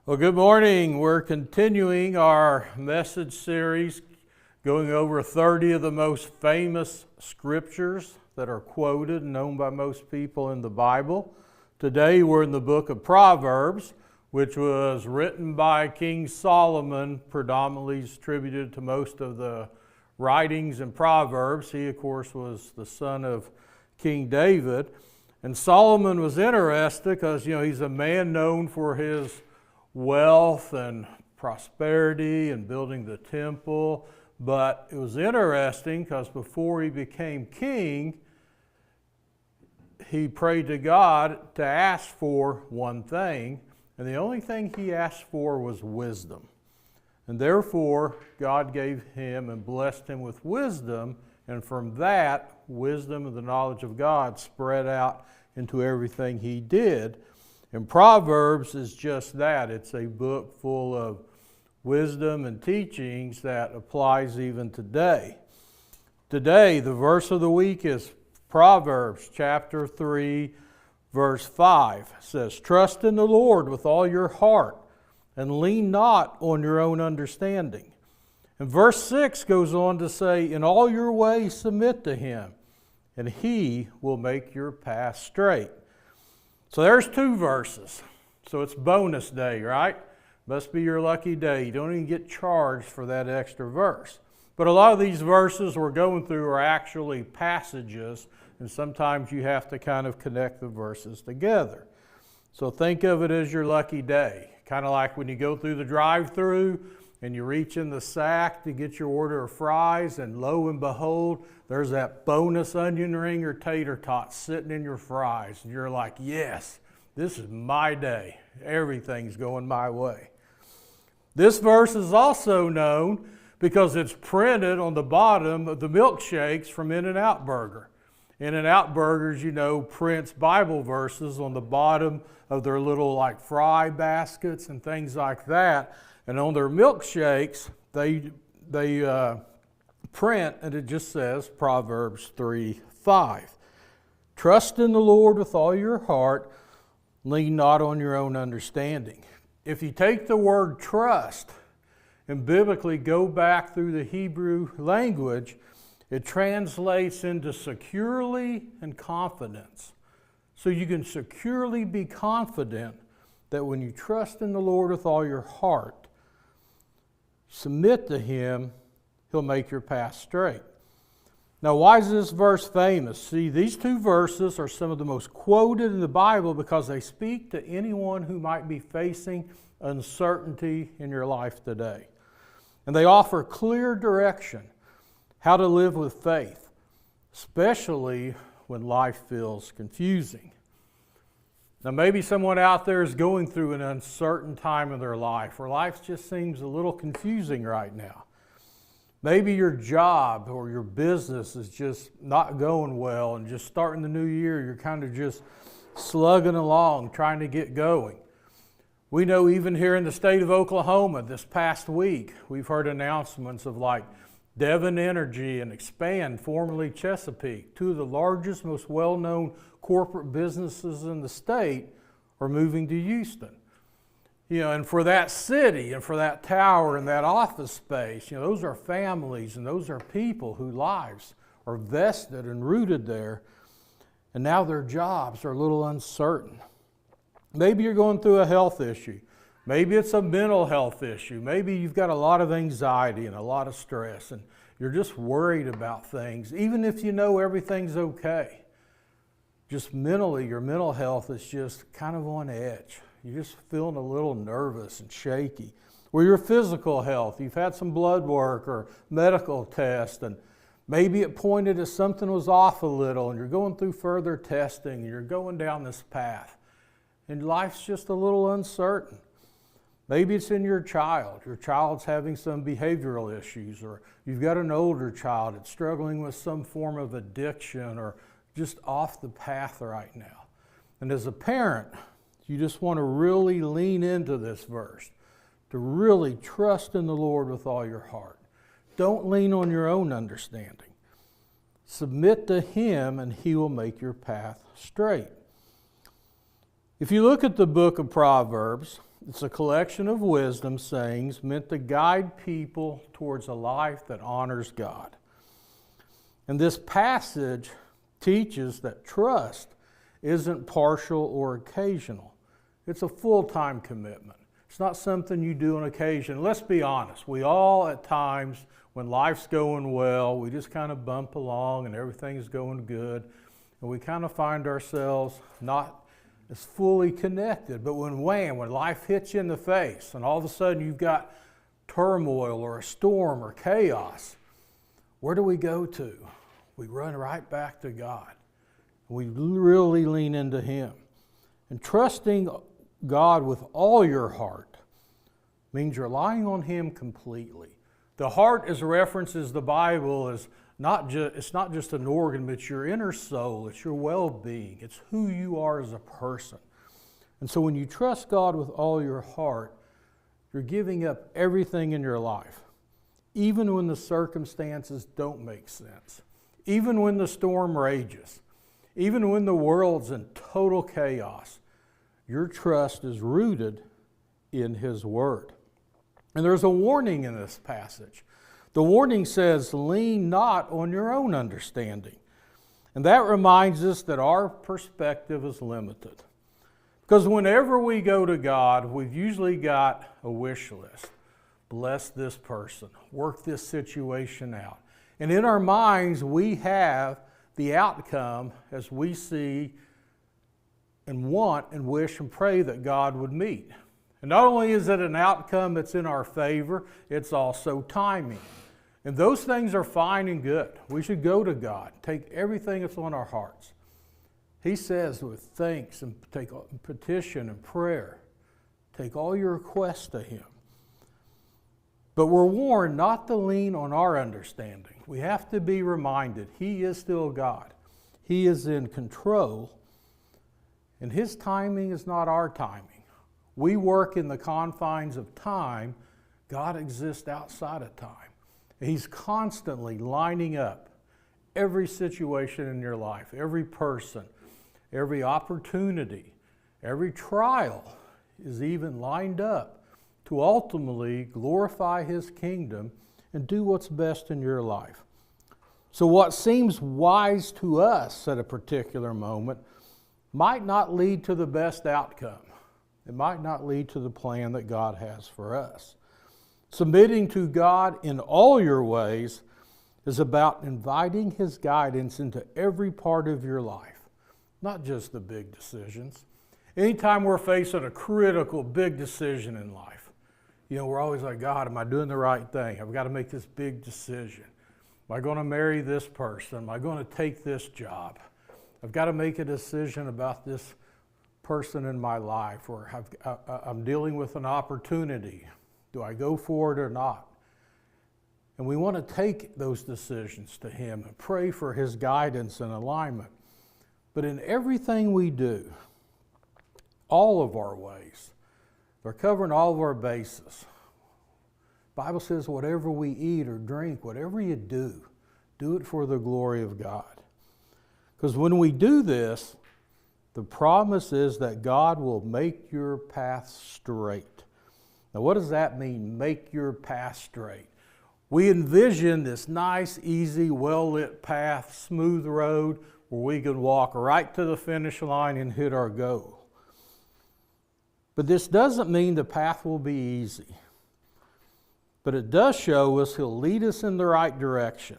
Well, good morning. We're continuing our message series, going over 30 of the most famous scriptures that are quoted and known by most people in the Bible. Today we're in the book of Proverbs, which was written by King Solomon, predominantly attributed to most of the writings in Proverbs. He, of course, was the son of King David. And Solomon was interested because, he's a man known for his wealth and prosperity and building the temple. But it was interesting because before he became king, he prayed to God to ask for one thing, and the only thing he asked for was wisdom. And therefore, God gave him and blessed him with wisdom, and from that, wisdom and the knowledge of God spread out into everything he did. And Proverbs is just that. It's a book full of wisdom and teachings that applies even today. Today, the verse of the week is Proverbs chapter 3, verse 5. It says, "Trust in the Lord with all your heart, and lean not on your own understanding." And verse 6 goes on to say, "In all your ways submit to him, and he will make your path straight." So there's two verses. So it's bonus day, right? Must be your lucky day. You don't even get charged for that extra verse. But a lot of these verses we're going through are actually passages, and sometimes you have to kind of connect the verses together. So think of it as your lucky day. Kind of like when you go through the drive-thru and you reach in the sack to get your order of fries, and lo and behold, there's that bonus onion ring or tater tot sitting in your fries. And you're like, yes, this is my day. Everything's going my way. This verse is also known because it's printed on the bottom of the milkshakes from In-N-Out Burger. In-N-Out Burgers, prints Bible verses on the bottom of their little fry baskets and things like that. And on their milkshakes, they print, and it just says Proverbs 3:5. "Trust in the Lord with all your heart, lean not on your own understanding." If you take the word trust and biblically go back through the Hebrew language, it translates into securely and confidence. So you can securely be confident that when you trust in the Lord with all your heart, submit to him, he'll make your path straight. Now, why is this verse famous? See, these two verses are some of the most quoted in the Bible because they speak to anyone who might be facing uncertainty in your life today. And they offer clear direction how to live with faith, especially when life feels confusing. Now, maybe someone out there is going through an uncertain time in their life, where life just seems a little confusing right now. Maybe your job or your business is just not going well, and just starting the new year, you're kind of just slugging along, trying to get going. We know even here in the state of Oklahoma this past week, we've heard announcements of Devon Energy and Expand, formerly Chesapeake, two of the largest, most well-known corporate businesses in the state, are moving to Houston. And for that city and for that tower and that office space, those are families and those are people whose lives are vested and rooted there. And now their jobs are a little uncertain. Maybe you're going through a health issue. Maybe it's a mental health issue. Maybe you've got a lot of anxiety and a lot of stress, and you're just worried about things, even if you know everything's okay. Just mentally, your mental health is just kind of on edge. You're just feeling a little nervous and shaky. Or your physical health, you've had some blood work or medical tests, and maybe it pointed as something was off a little, and you're going through further testing, and you're going down this path, and life's just a little uncertain. Maybe it's in your child. Your child's having some behavioral issues, or you've got an older child that's struggling with some form of addiction or just off the path right now. And as a parent, you just want to really lean into this verse, to really trust in the Lord with all your heart. Don't lean on your own understanding. Submit to him, and he will make your path straight. If you look at the book of Proverbs, It's a collection of wisdom sayings meant to guide people towards a life that honors God. And this passage teaches that trust isn't partial or occasional. It's a full-time commitment. It's not something you do on occasion. Let's be honest. We all, at times, when life's going well, we just kind of bump along and everything's going good, and we kind of find ourselves not as fully connected. But when life hits you in the face, and all of a sudden you've got turmoil or a storm or chaos, where do we go to? We run right back to God. We really lean into Him. And trusting God with all your heart means you're relying on Him completely. The heart, as references the Bible, is it's not just an organ, but it's your inner soul, it's your well-being, it's who you are as a person. And so when you trust God with all your heart, you're giving up everything in your life, even when the circumstances don't make sense, even when the storm rages, even when the world's in total chaos. Your trust is rooted in His Word. And there's a warning in this passage. The warning says, lean not on your own understanding. And that reminds us that our perspective is limited. Because whenever we go to God, we've usually got a wish list. Bless this person, work this situation out. And in our minds, we have the outcome as we see and want and wish and pray that God would meet. And not only is it an outcome that's in our favor, it's also timing. And those things are fine and good. We should go to God, take everything that's on our hearts. He says with thanks and take petition and prayer, take all your requests to Him. But we're warned not to lean on our understanding. We have to be reminded He is still God. He is in control, and His timing is not our timing. We work in the confines of time. God exists outside of time. He's constantly lining up every situation in your life, every person, every opportunity, every trial is even lined up to ultimately glorify His kingdom and do what's best in your life. So what seems wise to us at a particular moment might not lead to the best outcome. It might not lead to the plan that God has for us. Submitting to God in all your ways is about inviting His guidance into every part of your life, not just the big decisions. Anytime we're facing a critical big decision in life, we're always like, God, am I doing the right thing? I've got to make this big decision. Am I going to marry this person? Am I going to take this job? I've got to make a decision about this person in my life, or I'm dealing with an opportunity. Do I go for it or not? And we want to take those decisions to Him and pray for His guidance and alignment. But in everything we do, all of our ways, they're covering all of our bases. The Bible says whatever we eat or drink, whatever you do it for the glory of God. Because when we do this, the promise is that God will make your path straight. Now, what does that mean, make your path straight? We envision this nice, easy, well-lit path, smooth road where we can walk right to the finish line and hit our goal. But this doesn't mean the path will be easy. But it does show us He'll lead us in the right direction.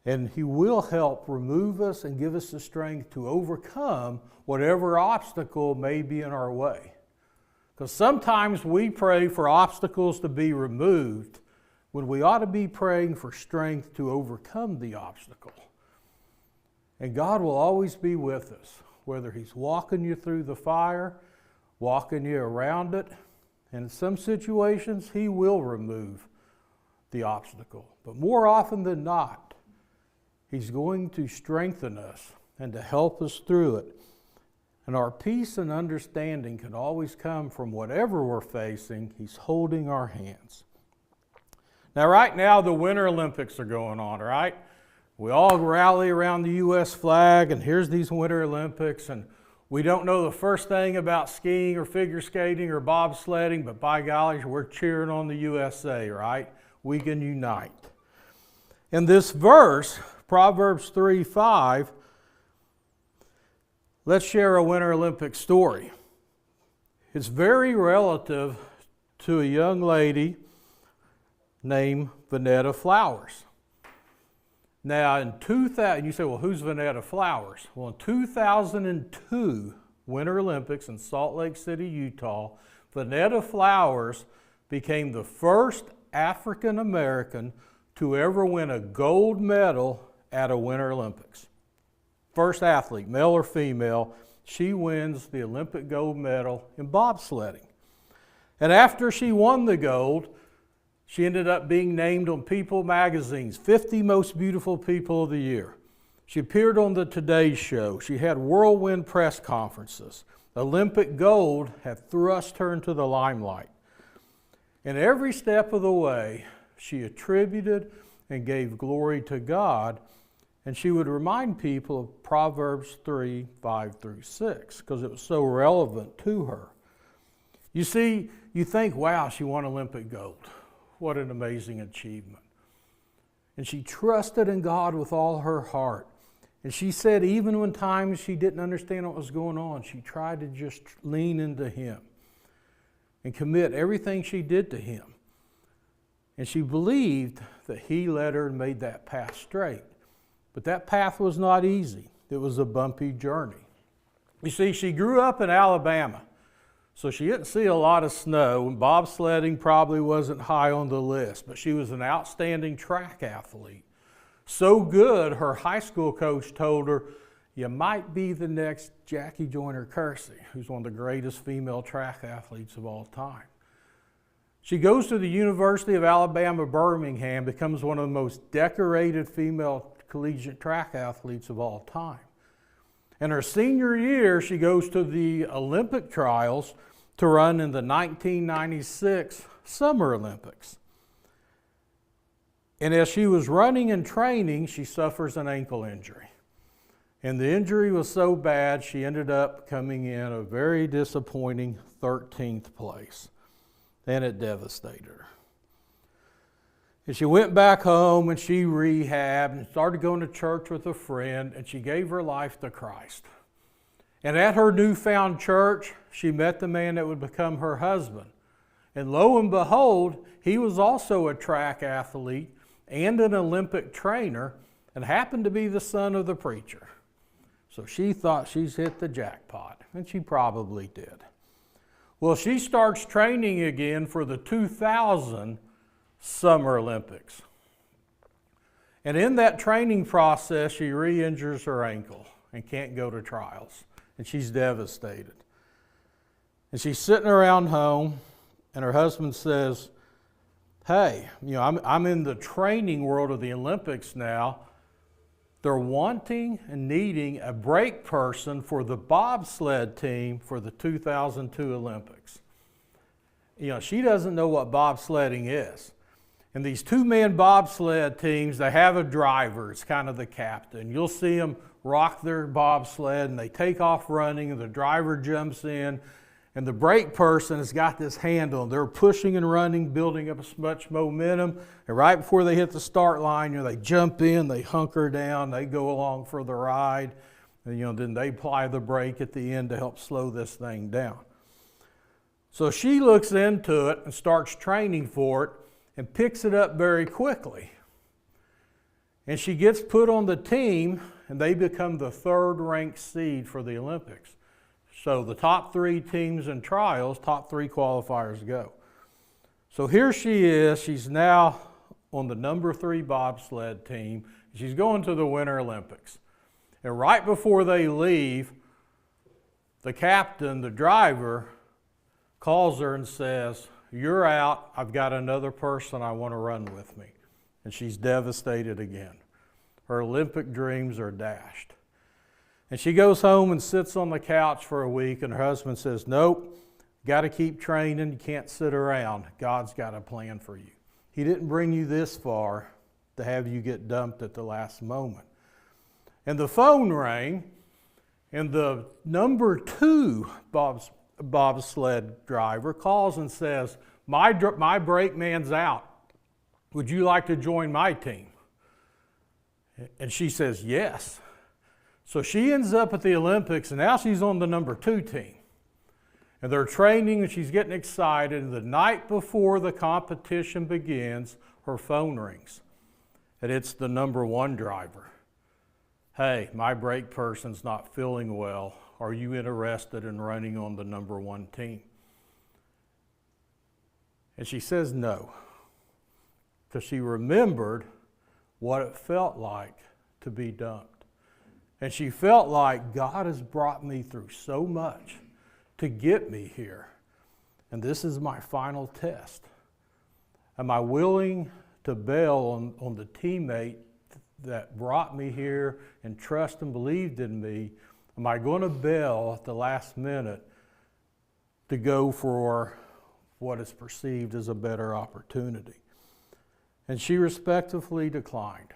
And He will help remove us and give us the strength to overcome whatever obstacle may be in our way. Because sometimes we pray for obstacles to be removed when we ought to be praying for strength to overcome the obstacle. And God will always be with us, whether He's walking you through the fire, walking you around it, and in some situations He will remove the obstacle. But more often than not, He's going to strengthen us and to help us through it. And our peace and understanding can always come from whatever we're facing. He's holding our hands. Now, right now, the Winter Olympics are going on, right? We all rally around the U.S. flag, and here's these Winter Olympics, and We don't know the first thing about skiing or figure skating or bobsledding, but by golly, we're cheering on the USA, right? We can unite. In this verse, Proverbs 3:5, let's share a Winter Olympic story. It's very relative to a young lady named Vanetta Flowers. Now, in 2000, you say, well, who's Vanetta Flowers? Well, in 2002 Winter Olympics in Salt Lake City, Utah, Vanetta Flowers became the first African American to ever win a gold medal at a Winter Olympics. First athlete, male or female, she wins the Olympic gold medal in bobsledding. And after she won the gold, she ended up being named on People magazine's 50 Most Beautiful People of the Year. She appeared on the Today Show. She had whirlwind press conferences. Olympic gold had thrust her into the limelight. And every step of the way, she attributed and gave glory to God, and she would remind people of Proverbs 3:5-6, because it was so relevant to her. You see, you think, wow, she won Olympic gold. What an amazing achievement. And she trusted in God with all her heart. And she said even when times she didn't understand what was going on, she tried to just lean into Him and commit everything she did to Him. And she believed that He led her and made that path straight. But that path was not easy. It was a bumpy journey. You see, she grew up in Alabama, so she didn't see a lot of snow, and bobsledding probably wasn't high on the list, but she was an outstanding track athlete. So good, her high school coach told her, you might be the next Jackie Joyner-Kersee, who's one of the greatest female track athletes of all time. She goes to the University of Alabama, Birmingham, becomes one of the most decorated female collegiate track athletes of all time. In her senior year, she goes to the Olympic trials to run in the 1996 Summer Olympics. And as she was running and training, she suffers an ankle injury. And the injury was so bad, she ended up coming in a very disappointing 13th place. And it devastated her. And she went back home and she rehabbed and started going to church with a friend, and she gave her life to Christ. And at her newfound church, she met the man that would become her husband. And lo and behold, he was also a track athlete and an Olympic trainer and happened to be the son of the preacher. So she thought she's hit the jackpot, and she probably did. Well, she starts training again for the 2000 Summer Olympics. And in that training process, she re-injures her ankle and can't go to trials. And she's devastated. And she's sitting around home, and her husband says, hey, I'm in the training world of the Olympics now. They're wanting and needing a brake person for the bobsled team for the 2002 Olympics. She doesn't know what bobsledding is. And these two-man bobsled teams, they have a driver. It's kind of the captain. You'll see them rock their bobsled, and they take off running, and the driver jumps in, and the brake person has got this handle. They're pushing and running, building up as much momentum, and right before they hit the start line, they jump in, they hunker down, they go along for the ride, and then they apply the brake at the end to help slow this thing down. So she looks into it and starts training for it, and picks it up very quickly. And she gets put on the team, and they become the third-ranked seed for the Olympics. So the top three teams in trials, top three qualifiers go. So here she is. She's now on the number 3 bobsled team. She's going to the Winter Olympics. And right before they leave, the captain, the driver, calls her and says, you're out. I've got another person I want to run with me. And she's devastated again. Her Olympic dreams are dashed. And she goes home and sits on the couch for a week, and her husband says, nope, got to keep training. You can't sit around. God's got a plan for you. He didn't bring you this far to have you get dumped at the last moment. And the phone rang, And the number 2 bobsled driver calls and says, my brakeman's out. Would you like to join my team? And she says, yes. So she ends up at the Olympics, and now she's on the number 2 team. And they're training, and she's getting excited. And the night before the competition begins, her phone rings. And it's the number 1 driver. Hey, my brake person's not feeling well. Are you interested in running on the number 1 team? And she says no, because she remembered what it felt like to be dumped. And she felt like God has brought me through so much to get me here. And this is my final test. Am I willing to bail on the teammate that brought me here and trust and believed in me? Am I going to bail at the last minute to go for what is perceived as a better opportunity? And she respectfully declined.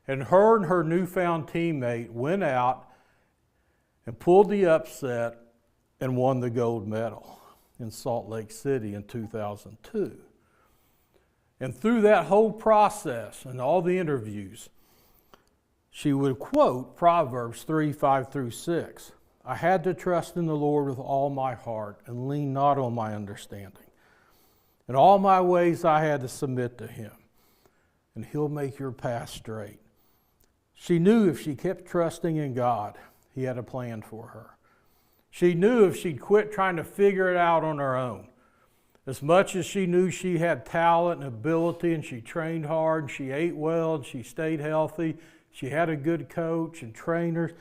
And her newfound teammate went out and pulled the upset and won the gold medal in Salt Lake City in 2002. And through that whole process and all the interviews, she would quote Proverbs 3:5-6. I had to trust in the Lord with all my heart and lean not on my understanding. In all my ways I had to submit to him, and he'll make your path straight. She knew if she kept trusting in God, he had a plan for her. She knew if she'd quit trying to figure it out on her own, as much as she knew she had talent and ability, and she trained hard, and she ate well, and she stayed healthy, she had a good coach and trainers,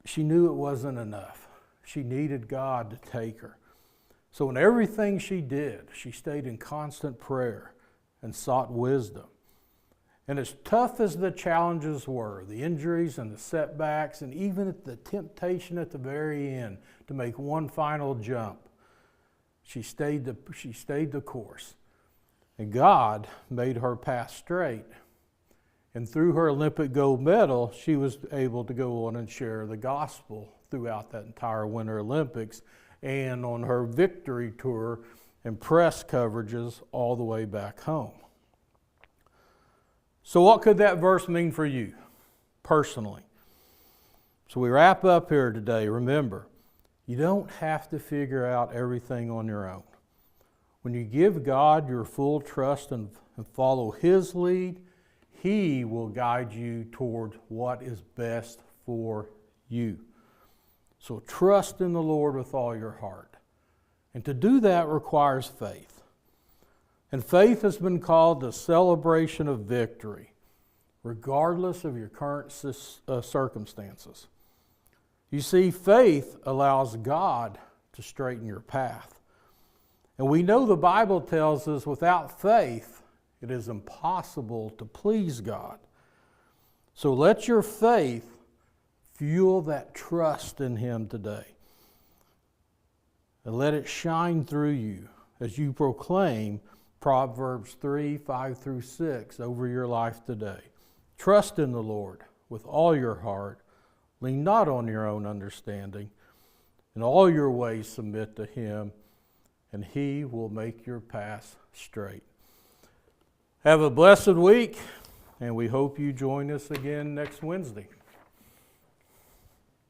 she knew it wasn't enough. She needed God to take her. So in everything she did, she stayed in constant prayer and sought wisdom. And as tough as the challenges were, the injuries and the setbacks, and even the temptation at the very end to make one final jump, she stayed the course. And God made her path straight. And through her Olympic gold medal, she was able to go on and share the gospel throughout that entire Winter Olympics and on her victory tour and press coverages all the way back home. So what could that verse mean for you personally? So we wrap up here today. Remember, you don't have to figure out everything on your own. When you give God your full trust and follow his lead, he will guide you toward what is best for you. So trust in the Lord with all your heart. And to do that requires faith. And faith has been called the celebration of victory, regardless of your current circumstances. You see, faith allows God to straighten your path. And we know the Bible tells us without faith, it is impossible to please God. So let your faith fuel that trust in him today. And let it shine through you as you proclaim Proverbs 3:5-6 over your life today. Trust in the Lord with all your heart. Lean not on your own understanding. In all your ways submit to him, and he will make your path straight. Have a blessed week, and we hope you join us again next Wednesday.